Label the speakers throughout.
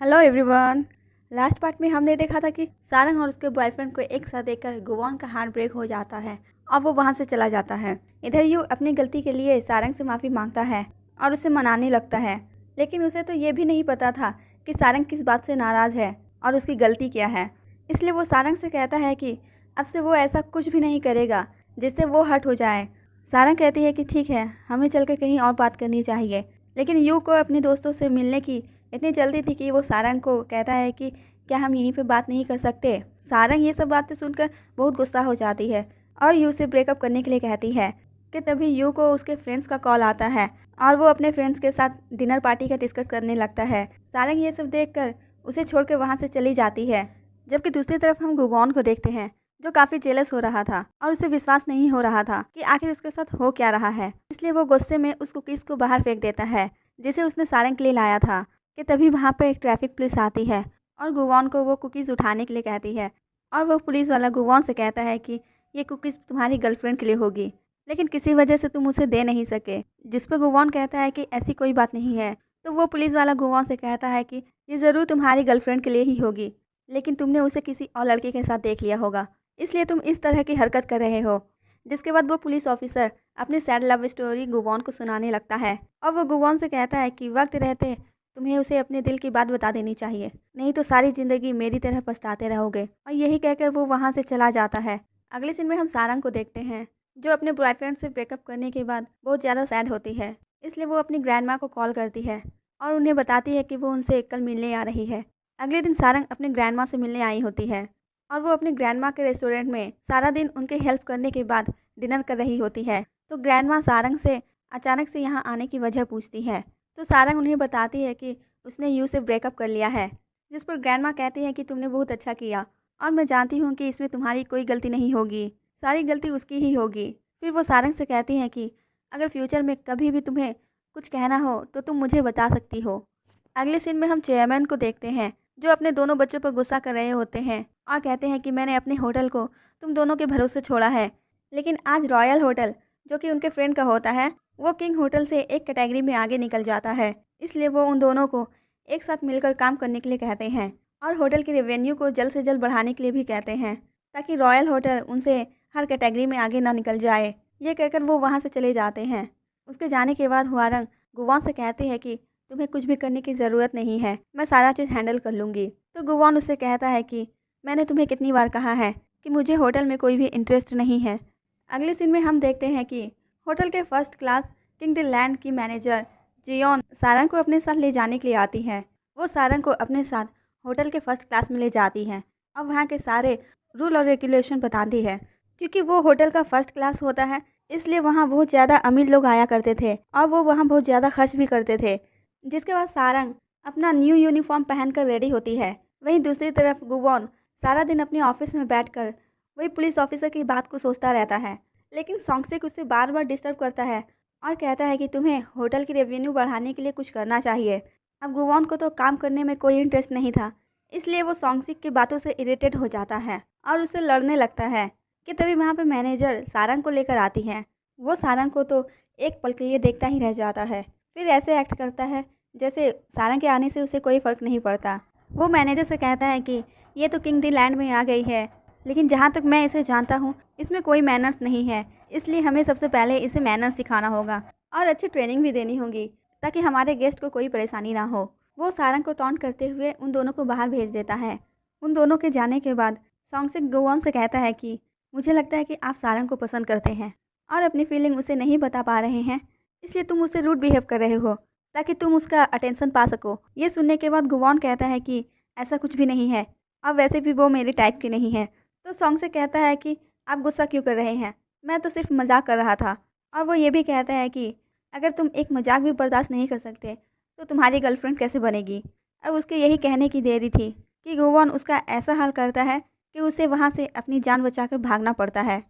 Speaker 1: Hello everyone. Last part में हमने देखा था कि सारंग और उसके बॉयफ्रेंड को एक साथ देखकर गुवान का हार्ट ब्रेक हो जाता है और वो वहाँ से चला जाता है। इधर यू अपनी गलती के लिए सारंग से माफ़ी मांगता है और उसे मनाने लगता है, लेकिन उसे तो ये भी नहीं पता था कि सारंग किस बात से नाराज़ है और उसकी गलती क्या है। इसलिए वो सारंग से कहता है कि अब से वो ऐसा कुछ भी नहीं करेगा जिससे वो हर्ट हो जाए। सारंग कहती है कि ठीक है, हमें चल के कहीं और बात करनी चाहिए, लेकिन यू को अपने दोस्तों से मिलने की इतनी जल्दी थी कि वो सारंग को कहता है कि क्या हम यहीं पे बात नहीं कर सकते। सारंग ये सब बातें सुनकर बहुत गुस्सा हो जाती है और यू से ब्रेकअप करने के लिए कहती है कि तभी यू को उसके फ्रेंड्स का कॉल आता है और वो अपने फ्रेंड्स के साथ डिनर पार्टी का डिस्कस करने लगता है। सारंग ये सब देखकर उसे छोड़ कर वहाँ से चली जाती है, जबकि दूसरी तरफ हम गुगौन को देखते हैं जो काफ़ी जेलस हो रहा था और उसे विश्वास नहीं हो रहा था कि आखिर उसके साथ हो क्या रहा है। इसलिए वो गुस्से में उस कुकीज़ को बाहर फेंक देता है जिसे उसने सारंग के लिए लाया था। कि तभी वहाँ पर एक ट्रैफिक पुलिस आती है और गुवान को वो कुकीज़ उठाने के लिए कहती है और वो पुलिस वाला गुवान से कहता है कि ये कुकीज़ तुम्हारी गर्लफ्रेंड के लिए होगी, लेकिन किसी वजह से तुम उसे दे नहीं सके। जिस पर गुवान कहता है कि ऐसी कोई बात नहीं है। तो वो पुलिस वाला गुवान से कहता है कि ये ज़रूर तुम्हारी गर्लफ्रेंड के लिए ही होगी, लेकिन तुमने उसे किसी और लड़के के साथ देख लिया होगा, इसलिए तुम इस तरह की हरकत कर रहे हो। जिसके बाद वो पुलिस ऑफिसर अपनी सैड लव स्टोरी गुवान को सुनाने लगता है और वो गुवान से कहता है कि वक्त रहते तुम्हें उसे अपने दिल की बात बता देनी चाहिए, नहीं तो सारी ज़िंदगी मेरी तरह पछताते रहोगे। और यही कहकर वो वहाँ से चला जाता है। अगले सीन में हम सारंग को देखते हैं जो अपने बॉयफ्रेंड से ब्रेकअप करने के बाद बहुत ज़्यादा सैड होती है। इसलिए वो अपनी ग्रैंड माँ को कॉल करती है और उन्हें बताती है कि वो उनसे कल मिलने आ रही है। अगले दिन सारंग अपनी ग्रैंड माँ से मिलने आई होती है और वो अपनी ग्रैंड माँ के रेस्टोरेंट में सारा दिन उनके हेल्प करने के बाद डिनर कर रही होती है। तो ग्रैंड माँ सारंग से अचानक से यहाँ आने की वजह पूछती है। तो सारंग उन्हें बताती है कि उसने यू से ब्रेकअप कर लिया है। जिस पर ग्रैंड माँ कहती है कि तुमने बहुत अच्छा किया और मैं जानती हूँ कि इसमें तुम्हारी कोई गलती नहीं होगी, सारी गलती उसकी ही होगी। फिर वो सारंग से कहती हैं कि अगर फ्यूचर में कभी भी तुम्हें कुछ कहना हो तो तुम मुझे बता सकती हो। अगले सीन में हम चेयरमैन को देखते हैं जो अपने दोनों बच्चों पर गुस्सा कर रहे होते हैं और कहते हैं कि मैंने अपने होटल को तुम दोनों के भरोसे छोड़ा है, लेकिन आज रॉयल होटल जो कि उनके फ्रेंड का होता है वो किंग होटल से एक कैटेगरी में आगे निकल जाता है। इसलिए वो उन दोनों को एक साथ मिलकर काम करने के लिए कहते हैं और होटल की रेवेन्यू को जल्द से जल्द बढ़ाने के लिए भी कहते हैं, ताकि रॉयल होटल उनसे हर कैटेगरी में आगे ना निकल जाए। ये कहकर वो वहाँ से चले जाते हैं। उसके जाने के बाद हुआरंग गुवान से कहते हैं कि तुम्हें कुछ भी करने की ज़रूरत नहीं है, मैं सारा चीज़ हैंडल कर लूँगी। तो गुवान उससे कहता है कि मैंने तुम्हें कितनी बार कहा है कि मुझे होटल में कोई भी इंटरेस्ट नहीं है। अगले सीन में हम देखते हैं कि होटल के first class king the land की मैनेजर जियोन सारंग को अपने साथ ले जाने के लिए आती है। वो सारंग को अपने साथ होटल के फर्स्ट क्लास में ले जाती है और वहाँ के सारे रूल और रेगुलेशन बताती है। क्योंकि वो होटल का फर्स्ट क्लास होता है, इसलिए वहाँ बहुत ज़्यादा अमीर लोग आया करते थे और वो वहाँ बहुत ज़्यादा खर्च भी करते थे। जिसके बाद सारंग अपना न्यू यूनिफॉर्म पहनकर रेडी होती है। वहीं दूसरी तरफ गुवॉन सारा दिन अपने ऑफिस में बैठकर वही पुलिस ऑफिसर की बात को सोचता रहता है, लेकिन सॉन्गसिक उसे बार बार डिस्टर्ब करता है और कहता है कि तुम्हें होटल की रेवेन्यू बढ़ाने के लिए कुछ करना चाहिए। अब गुवॉन को तो काम करने में कोई इंटरेस्ट नहीं था, इसलिए वो सॉन्गसिक की बातों से इरिटेट हो जाता है और उससे लड़ने लगता है। कि तभी वहाँ पे मैनेजर सारंग को लेकर आती है। वो सारंग को तो एक पल के लिए देखता ही रह जाता है, फिर ऐसे एक्ट करता है जैसे सारंग के आने से उसे कोई फ़र्क नहीं पड़ता। वो मैनेजर से कहता है कि ये तो किंग दी लैंड में आ गई है, लेकिन जहाँ तक मैं इसे जानता हूँ इसमें कोई मैनर्स नहीं है, इसलिए हमें सबसे पहले इसे मैनर्स सिखाना होगा और अच्छी ट्रेनिंग भी देनी होगी ताकि हमारे गेस्ट को कोई परेशानी ना हो। वो सारंग को टॉन्ट करते हुए उन दोनों को बाहर भेज देता है। उन दोनों के जाने के बाद सॉन्गसिक गुवॉन से कहता है कि मुझे लगता है कि आप सारंग को पसंद करते हैं और अपनी फीलिंग उसे नहीं बता पा रहे हैं, इसलिए तुम उससे रूड बिहेव कर रहे हो ताकि तुम उसका अटेंशन पा सको। ये सुनने के बाद गुवॉन कहता है कि ऐसा कुछ भी नहीं है और वैसे भी वो मेरे टाइप की नहीं है। तो सॉन्ग से कहता है कि आप गुस्सा क्यों कर रहे हैं, मैं तो सिर्फ मजाक कर रहा था। और वो ये भी कहता है कि अगर तुम एक मजाक भी बर्दाश्त नहीं कर सकते तो तुम्हारी गर्लफ्रेंड कैसे बनेगी। अब उसके यही कहने की देरी थी कि गुवॉन उसका ऐसा हाल करता है कि उसे वहाँ से अपनी जान बचाकर भागना पड़ता है।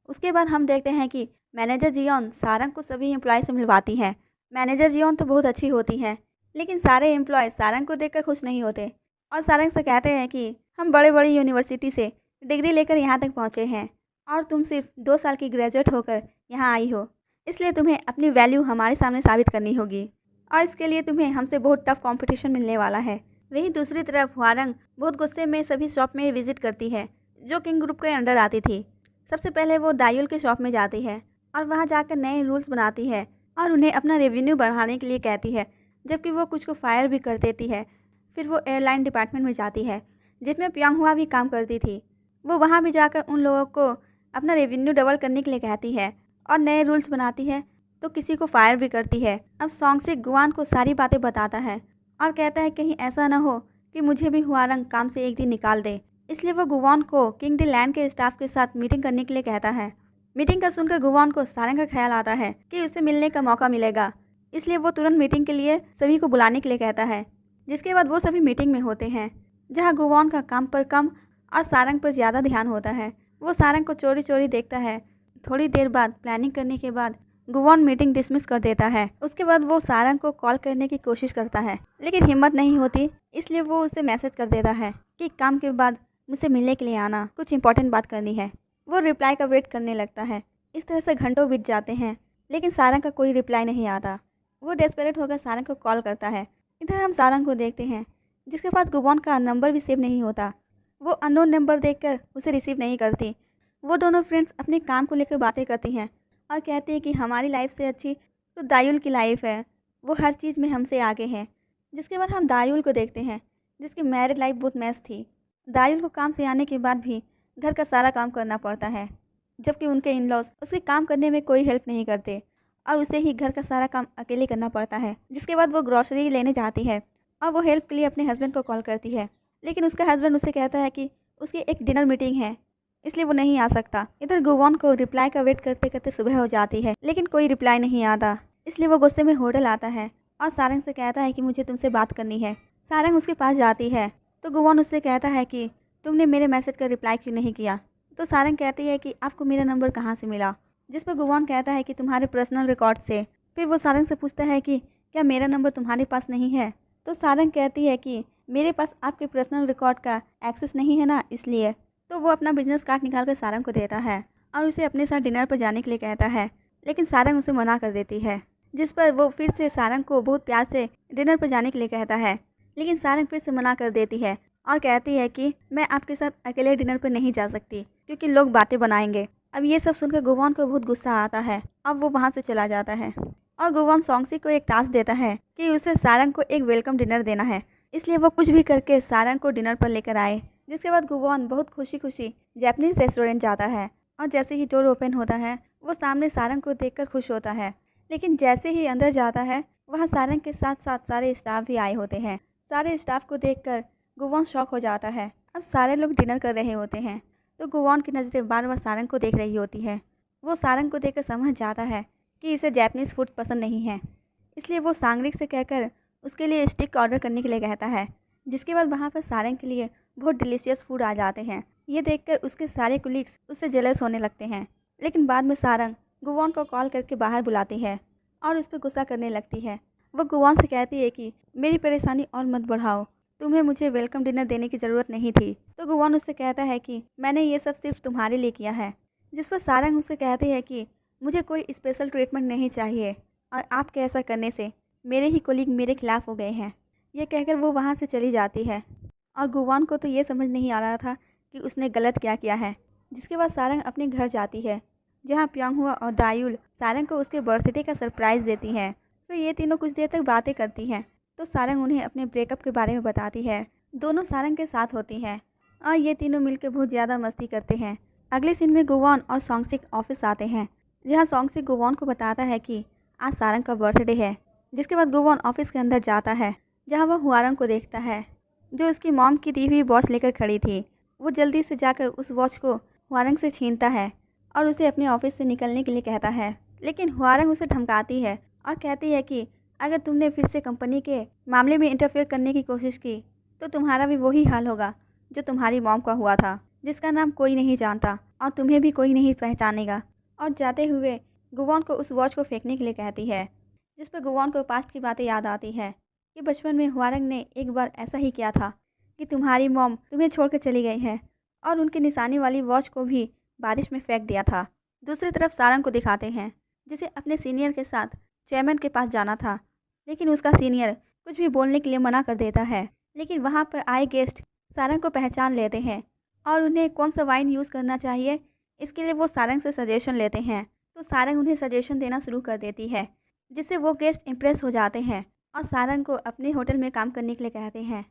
Speaker 1: उसके बाद हम देखते हैं कि मैनेजर जियोन सारंग को सभी एम्प्लॉय से मिलवाती है। मैनेजर जियोन तो बहुत अच्छी होती है, लेकिन सारे एम्प्लॉय सारंग को देखकर खुश नहीं होते और सारंग से कहते हैं कि हम बड़े बड़ी यूनिवर्सिटी से डिग्री लेकर यहाँ तक पहुँचे हैं और तुम सिर्फ 2 साल की ग्रेजुएट होकर यहाँ आई हो, इसलिए तुम्हें अपनी वैल्यू हमारे सामने साबित करनी होगी और इसके लिए तुम्हें हमसे बहुत टफ कंपटीशन मिलने वाला है। वहीं दूसरी तरफ हुआरंग बहुत गुस्से में सभी शॉप में विजिट करती है जो किंग ग्रुप के अंडर आती थी। सबसे पहले वो दायुल के शॉप में जाती है और वहाँ जाकर नए रूल्स बनाती है और उन्हें अपना रेवेन्यू बढ़ाने के लिए कहती है, जबकि वो कुछ को फायर भी कर देती है। फिर वो एयरलाइन डिपार्टमेंट में जाती है जिसमें प्यांग हुआ भी काम करती थी। वो वहाँ भी जाकर उन लोगों को अपना रेवेन्यू डबल करने के लिए कहती है और नए रूल्स बनाती है, तो किसी को फायर भी करती है। अब सॉन्गसिक गुआन को सारी बातें बताता है और कहता है कहीं ऐसा ना हो कि मुझे भी हुआरंग काम से एक दिन निकाल दे। इसलिए वो गुवान को किंग डी लैंड के स्टाफ के साथ मीटिंग करने के लिए कहता है। मीटिंग का सुनकर गुवान को सारंग का ख्याल आता है कि उसे मिलने का मौका मिलेगा, इसलिए वो तुरंत मीटिंग के लिए सभी को बुलाने के लिए कहता है। जिसके बाद वो सभी मीटिंग में होते हैं जहाँ गुवान का काम पर कम और सारंग पर ज़्यादा ध्यान होता है। वो सारंग को चोरी चोरी देखता है। थोड़ी देर बाद प्लानिंग करने के बाद गुवान मीटिंग डिसमिस कर देता है। उसके बाद वो सारंग को कॉल करने की कोशिश करता है लेकिन हिम्मत नहीं होती, इसलिए वो उसे मैसेज कर देता है कि काम के बाद मुझसे मिलने के लिए आना, कुछ इंपॉर्टेंट बात करनी है। वो रिप्लाई का वेट करने लगता है। इस तरह से घंटों बीत जाते हैं लेकिन सारंग का कोई रिप्लाई नहीं आता। वो डेस्परेट होकर सारंग को कॉल करता है। इधर हम सारंग को देखते हैं जिसके पास गुवान का नंबर भी सेव नहीं होता। वो अननोन नंबर देखकर उसे रिसीव नहीं करती। वो दोनों फ्रेंड्स अपने काम को लेकर बातें करती हैं और कहती है कि हमारी लाइफ से अच्छी तो दायुल की लाइफ है, वो हर चीज़ में हमसे आगे हैं। जिसके बाद हम दायुल को देखते हैं जिसकी मैरिड लाइफ बहुत मैस थी। दायुल को काम से आने के बाद भी घर का सारा काम करना पड़ता है, जबकि उनके इन लॉज उसके काम करने में कोई हेल्प नहीं करते और उसे ही घर का सारा काम अकेले करना पड़ता है। जिसके बाद वो ग्रॉसरी लेने जाती है और वो हेल्प के लिए अपने हस्बैंड को कॉल करती है, लेकिन उसका हस्बैंड उसे कहता है कि उसकी एक डिनर मीटिंग है इसलिए वो नहीं आ सकता। इधर गुवान को रिप्लाई का वेट करते करते सुबह हो जाती है लेकिन कोई रिप्लाई नहीं आता, इसलिए वो गुस्से में होटल आता है और सारंग से कहता है कि मुझे तुमसे बात करनी है। सारंग उसके पास जाती है तो गुवान उससे कहता है कि तुमने मेरे मैसेज का रिप्लाई क्यों नहीं किया। तो सारंग कहती है कि आपको मेरा नंबर कहाँ से मिला, जिस पर गुवान कहता है कि तुम्हारे पर्सनल रिकॉर्ड से। फिर वो सारंग से पूछता है कि क्या मेरा नंबर तुम्हारे पास नहीं है। तो सारंग कहती है कि मेरे पास आपके पर्सनल रिकॉर्ड का एक्सेस नहीं है ना, इसलिए। तो वो अपना बिजनेस कार्ड निकाल कर सारंग को देता है और उसे अपने साथ डिनर पर जाने के लिए कहता है, लेकिन सारंग उसे मना कर देती है। जिस पर वो फिर से सारंग को बहुत प्यार से डिनर पर जाने के लिए कहता है, लेकिन सारंग फिर से मना कर देती है और कहती है कि मैं आपके साथ अकेले डिनर पर नहीं जा सकती क्योंकि लोग बातें बनाएंगे। अब ये सब सुनकर गुवान को बहुत गुस्सा आता है। अब वो वहाँ से चला जाता है और गुवान सॉन्गसी को एक टास्क देता है कि उसे सारंग को एक वेलकम डिनर देना है, इसलिए वो कुछ भी करके सारंग को डिनर पर लेकर आए। जिसके बाद गुवान बहुत खुशी खुशी जापानीज रेस्टोरेंट जाता है और जैसे ही डोर ओपन होता है वो सामने सारंग को देखकर खुश होता है, लेकिन जैसे ही अंदर जाता है वहाँ सारंग के साथ साथ सारे स्टाफ भी आए होते हैं। सारे स्टाफ को देखकर गुवान शॉक हो जाता है। अब सारे लोग डिनर कर रहे होते हैं तो गुवान की नज़रें बार बार सारंग को देख रही होती है। वो सारंग को देखकर समझ जाता है कि इसे जापानीज़ फूड पसंद नहीं है, इसलिए वो सांगरिक से कहकर उसके लिए स्टिक ऑर्डर करने के लिए कहता है। जिसके बाद वहाँ पर सारंग के लिए बहुत डिलीशियस फूड आ जाते हैं। ये देखकर उसके सारे कुलीग्स उससे जेलस होने लगते हैं, लेकिन बाद में सारंग गुवान को कॉल करके बाहर बुलाती है और उस पर गुस्सा करने लगती है। वो गुवान से कहती है कि मेरी परेशानी और मत बढ़ाओ, तुम्हें मुझे वेलकम डिनर देने की ज़रूरत नहीं थी। तो गुवान उससे कहता है कि मैंने ये सब सिर्फ तुम्हारे लिए किया है। जिस पर सारंग उससे कहती है कि मुझे कोई स्पेशल ट्रीटमेंट नहीं चाहिए और आपके ऐसा करने से मेरे ही कोलीग मेरे खिलाफ हो गए हैं। ये कहकर वो वहाँ से चली जाती है और गुवान को तो ये समझ नहीं आ रहा था कि उसने गलत क्या किया है। जिसके बाद सारंग अपने घर जाती है जहाँ प्यांगहुआ और दायुल सारंग को उसके बर्थडे का सरप्राइज़ देती हैं। तो ये तीनों कुछ देर तक बातें करती हैं तो सारंग उन्हें अपने ब्रेकअप के बारे में बताती है। दोनों सारंग के साथ होती हैं और ये तीनों मिलकर बहुत ज़्यादा मस्ती करते हैं। अगले सीन में गुवान और सॉन्गसिक ऑफिस आते हैं जहाँ सॉन्गसिक गुवान को बताता है कि आज सारंग का बर्थडे है। जिसके बाद गुवान ऑफिस के अंदर जाता है जहाँ वह हुआरंग को देखता है जो उसकी मॉम की दी हुई वॉच लेकर खड़ी थी। वो जल्दी से जाकर उस वॉच को हुआरंग से छीनता है और उसे अपने ऑफिस से निकलने के लिए कहता है, लेकिन हुआरंग उसे धमकाती है और कहती है कि अगर तुमने फिर से कंपनी के मामले में इंटरफेयर करने की कोशिश की तो तुम्हारा भी वही हाल होगा जो तुम्हारी मॉम का हुआ था, जिसका नाम कोई नहीं जानता और तुम्हें भी कोई नहीं पहचानेगा। और जाते हुए गुवान को उस वॉच को फेंकने के लिए कहती है। जिस पर गुवान को पास्ट की बातें याद आती है कि बचपन में हुआरंग ने एक बार ऐसा ही किया था कि तुम्हारी मॉम तुम्हें छोड़कर चली गई है और उनकी निशानी वाली वॉच को भी बारिश में फेंक दिया था। दूसरी तरफ सारंग को दिखाते हैं जिसे अपने सीनियर के साथ चेयरमैन के पास जाना था, लेकिन उसका सीनियर कुछ भी बोलने के लिए मना कर देता है। लेकिन वहाँ पर आए गेस्ट सारंग को पहचान लेते हैं और उन्हें कौन सा वाइन यूज़ करना चाहिए इसके लिए वो सारंग से सजेशन लेते हैं। तो सारंग उन्हें सजेशन देना शुरू कर देती है, जिससे वो गेस्ट इम्प्रेस हो जाते हैं और सारंग को अपने होटल में काम करने के लिए कहते हैं।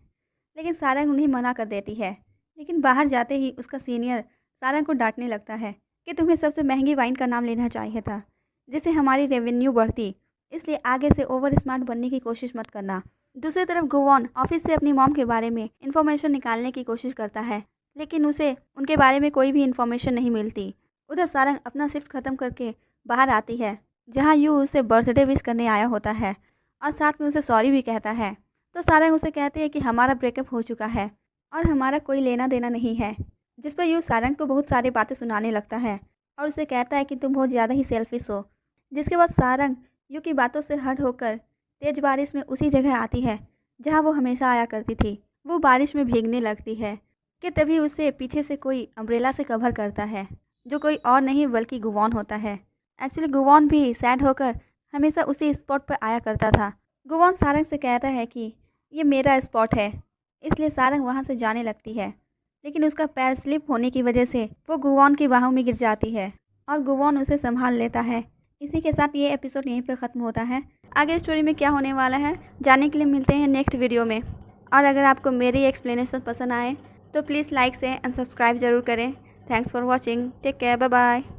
Speaker 1: लेकिन सारंग उन्हें मना कर देती है। लेकिन बाहर जाते ही उसका सीनियर सारंग को डांटने लगता है कि तुम्हें सबसे महंगी वाइन का नाम लेना चाहिए था, जिससे हमारी रेवेन्यू बढ़ती। इसलिए आगे से ओवर स्मार्ट बनने की कोशिश मत करना। दूसरी तरफ गुवॉन ऑफिस से अपनी मॉम के बारे में इंफॉर्मेशन निकालने की कोशिश करता है, लेकिन उसे उनके बारे में कोई भी इंफॉर्मेशन नहीं मिलती। उधर सारंग अपना शिफ्ट ख़त्म करके बाहर आती है, जहाँ यू उसे बर्थडे विश करने आया होता है और साथ में उसे सॉरी भी कहता है। तो सारंग उसे कहती है कि हमारा ब्रेकअप हो चुका है और हमारा कोई लेना देना नहीं है, जिस पर यू सारंग को बहुत सारी बातें सुनाने लगता है और उसे कहता है कि तुम बहुत ज़्यादा ही सेल्फिश हो। जिसके बाद सारंग यू की बातों से हट होकर तेज़ बारिश में उसी जगह आती है जहाँ वो हमेशा आया करती थी। वो बारिश में भीगने लगती है कि तभी उसे पीछे से कोई अम्ब्रेला से कवर करता है, जो कोई और नहीं बल्कि गुवॉन होता है। एक्चुअली गुवॉन भी सैड होकर हमेशा उसी स्पॉट पर आया करता था। गुवॉन सारंग से कहता है कि ये मेरा स्पॉट है, इसलिए सारंग वहाँ से जाने लगती है। लेकिन उसका पैर स्लिप होने की वजह से वो गुवॉन की बाहों में गिर जाती है और गुवॉन उसे संभाल लेता है। इसी के साथ ये एपिसोड यहीं पे ख़त्म होता है। आगे स्टोरी में क्या होने वाला है जानने के लिए मिलते हैं नेक्स्ट वीडियो में। और अगर आपको मेरी एक्सप्लेनेशन पसंद आए तो प्लीज़ लाइक से एंड सब्सक्राइब ज़रूर करें। Thanks for watching. Take care. Bye bye.